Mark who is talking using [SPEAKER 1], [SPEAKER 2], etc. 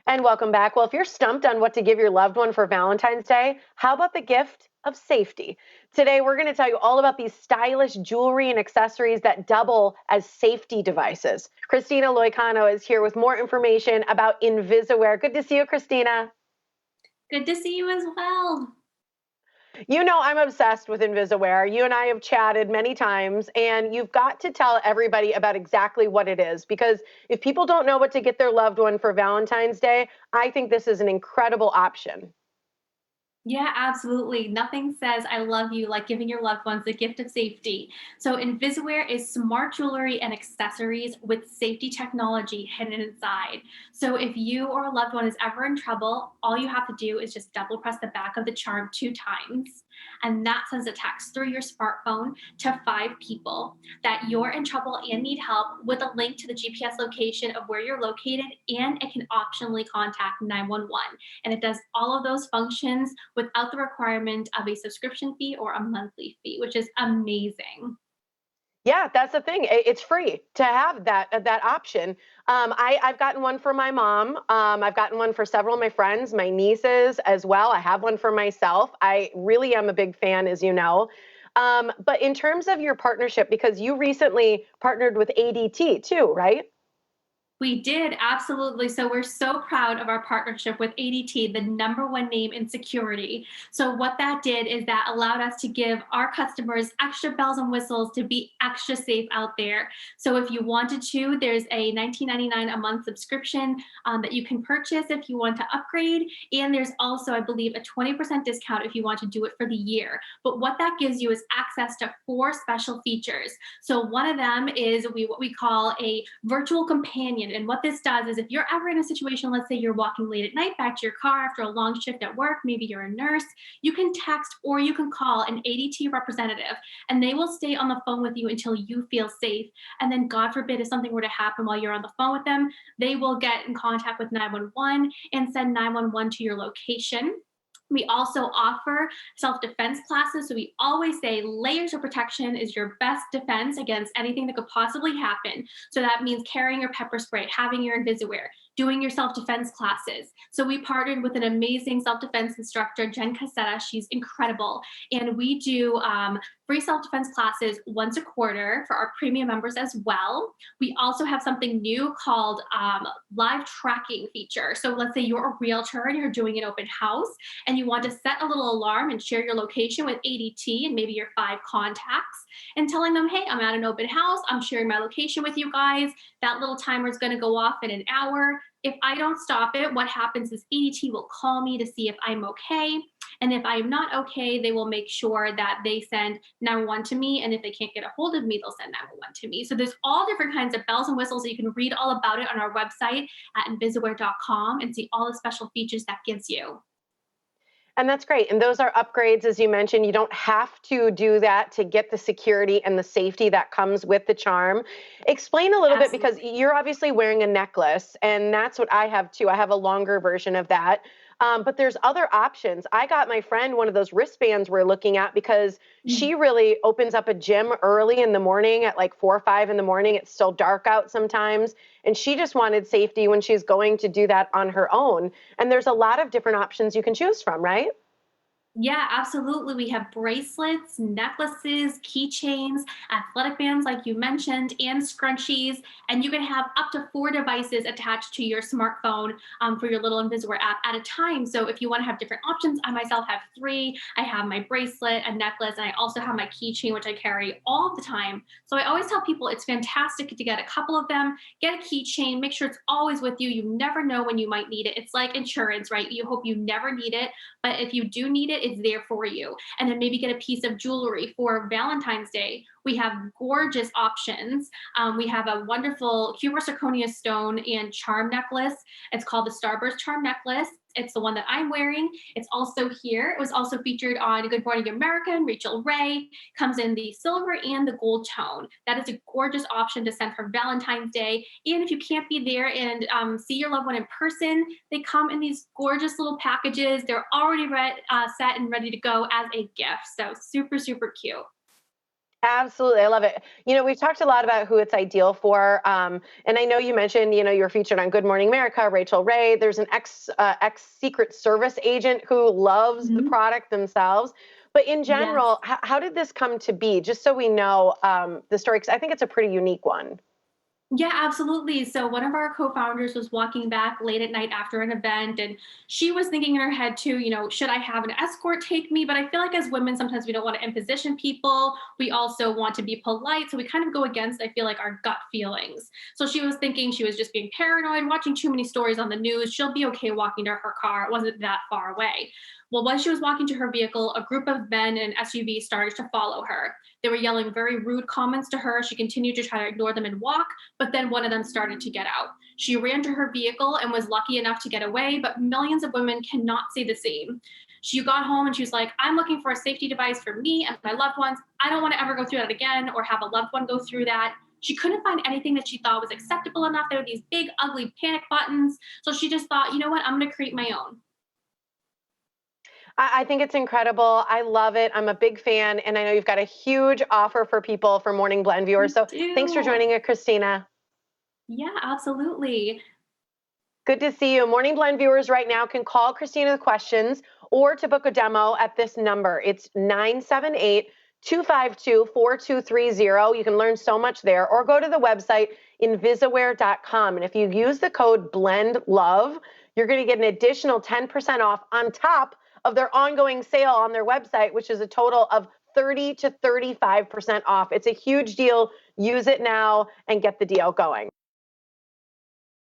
[SPEAKER 1] And welcome back. Well, if you're stumped on what to give your loved one for Valentine's Day, how about the gift of safety? Today, we're going to tell you all about these stylish jewelry and accessories that double as safety devices. Christina Loicano is here with more information about Invisaware. Good to see you, Christina.
[SPEAKER 2] Good to see you as well.
[SPEAKER 1] You know, I'm obsessed with Invisaware. You and I have chatted many times, and you've got to tell everybody about exactly what it is because if people don't know what to get their loved one for Valentine's Day, I think this is an incredible option.
[SPEAKER 2] Yeah, absolutely. Nothing says I love you like giving your loved ones the gift of safety. So, Invisaware is smart jewelry and accessories with safety technology hidden inside. So, if you or a loved one is ever in trouble, all you have to do is just double press the back of the charm 2 times, and that sends a text through your smartphone to 5 people that you're in trouble and need help with a link to the GPS location of where you're located, and it can optionally contact 911. And it does all of those functions without the requirement of a subscription fee or a monthly fee, which is amazing.
[SPEAKER 1] Yeah, that's the thing. It's free to have that option. I've gotten one for my mom. I've gotten one for several of my friends, my nieces as well. I have one for myself. I really am a big fan, as you know. But in terms of your partnership, because you recently partnered with ADT too, right?
[SPEAKER 2] We did, absolutely. So we're so proud of our partnership with ADT, the number one name in security. So what that did is that allowed us to give our customers extra bells and whistles to be extra safe out there. So if you wanted to, there's a $19.99 a month subscription that you can purchase if you want to upgrade. And there's also, I believe, a 20% discount if you want to do it for the year. But what that gives you is access to 4 special features. So one of them is what we call a virtual companion. And what this does is if you're ever in a situation, let's say you're walking late at night back to your car after a long shift at work, maybe you're a nurse, you can text or you can call an ADT representative and they will stay on the phone with you until you feel safe. And then, God forbid, if something were to happen while you're on the phone with them, they will get in contact with 911 and send 911 to your location. We also offer self defense classes. So we always say layers of protection is your best defense against anything that could possibly happen. So that means carrying your pepper spray, having your Invisaware, doing your self defense classes. So we partnered with an amazing self defense instructor, Jen Cassetta. She's incredible. And we do free self defense classes once a quarter for our premium members as well. We also have something new called live tracking feature. So let's say you're a realtor and you're doing an open house and you want to set a little alarm and share your location with ADT and maybe your 5 contacts and telling them, hey, I'm at an open house. I'm sharing my location with you guys. That little timer is going to go off in an hour. If I don't stop it, what happens is ADT will call me to see if I'm okay. And if I'm not okay, they will make sure that they send 911 to me. And if they can't get a hold of me, they'll send 911 to me. So there's all different kinds of bells and whistles. You can read all about it on our website at invisaware.com and see all the special features that gives you.
[SPEAKER 1] And that's great. And those are upgrades, as you mentioned. You don't have to do that to get the security and the safety that comes with the charm. Explain a little bit because
[SPEAKER 2] Absolutely.
[SPEAKER 1] you're obviously wearing a necklace, and that's what I have too. I have a longer version of that. But there's other options. I got my friend one of those wristbands we're looking at because she really opens up a gym early in the morning at like 4 or 5 in the morning. It's still dark out sometimes. And she just wanted safety when she's going to do that on her own. And there's a lot of different options you can choose from, right?
[SPEAKER 2] Yeah, absolutely. We have bracelets, necklaces, keychains, athletic bands, like you mentioned, and scrunchies. And you can have up to 4 devices attached to your smartphone for your little Invisaware app at a time. So if you want to have different options, I myself have 3. I have my bracelet, a necklace, and I also have my keychain, which I carry all the time. So I always tell people it's fantastic to get a couple of them, get a keychain, make sure it's always with you. You never know when you might need it. It's like insurance, right? You hope you never need it, but if you do need it, it's there for you. And then maybe get a piece of jewelry for Valentine's Day. We have gorgeous options. We have a wonderful cubic zirconia stone and charm necklace. It's called the Starburst Charm Necklace. It's the one that I'm wearing. It's also here. It was also featured on Good Morning America and Rachel Ray. Comes in the silver and the gold tone. That is a gorgeous option to send for Valentine's Day. And if you can't be there and see your loved one in person, they come in these gorgeous little packages. They're already set and ready to go as a gift. So super, super cute.
[SPEAKER 1] Absolutely. I love it. We've talked a lot about who it's ideal for. And I know you mentioned, you were featured on Good Morning America, Rachel Ray. There's an ex Secret Service agent who loves the
[SPEAKER 2] Mhm.
[SPEAKER 1] product themselves. But in
[SPEAKER 2] Yes.
[SPEAKER 1] general, how did this come to be? Just so we know the story, because I think it's a pretty unique one.
[SPEAKER 2] Yeah, absolutely. So one of our co-founders was walking back late at night after an event, and she was thinking in her head too, should I have an escort take me? But I feel like as women, sometimes we don't want to imposition people. We also want to be polite. So we kind of go against, I feel like, our gut feelings. So she was thinking she was just being paranoid, watching too many stories on the news. She'll be okay walking to her car. It wasn't that far away. Well, when she was walking to her vehicle, a group of men in an SUV started to follow her. They were yelling very rude comments to her. She continued to try to ignore them and walk, but then one of them started to get out. She ran to her vehicle and was lucky enough to get away, but millions of women cannot say the same. She got home and she was like, I'm looking for a safety device for me and my loved ones. I don't want to ever go through that again or have a loved one go through that. She couldn't find anything that she thought was acceptable enough. There were these big, ugly panic buttons. So she just thought, you know what? I'm going to create my own.
[SPEAKER 1] I think it's incredible. I love it. I'm a big fan. And I know you've got a huge offer for people for Morning Blend viewers.
[SPEAKER 2] We
[SPEAKER 1] So thanks for
[SPEAKER 2] do.
[SPEAKER 1] joining us, Christina.
[SPEAKER 2] Yeah, absolutely.
[SPEAKER 1] Good to see you. Morning Blend viewers right now can call Christina with questions or to book a demo at this number. It's 978 252 4230. You can learn so much there, or go to the website invisaware.com. And if you use the code BLENDLOVE, you're going to get an additional 10% off on top of their ongoing sale on their website, which is a total of 30 to 35% off. It's a huge deal. Use it now and get the deal going.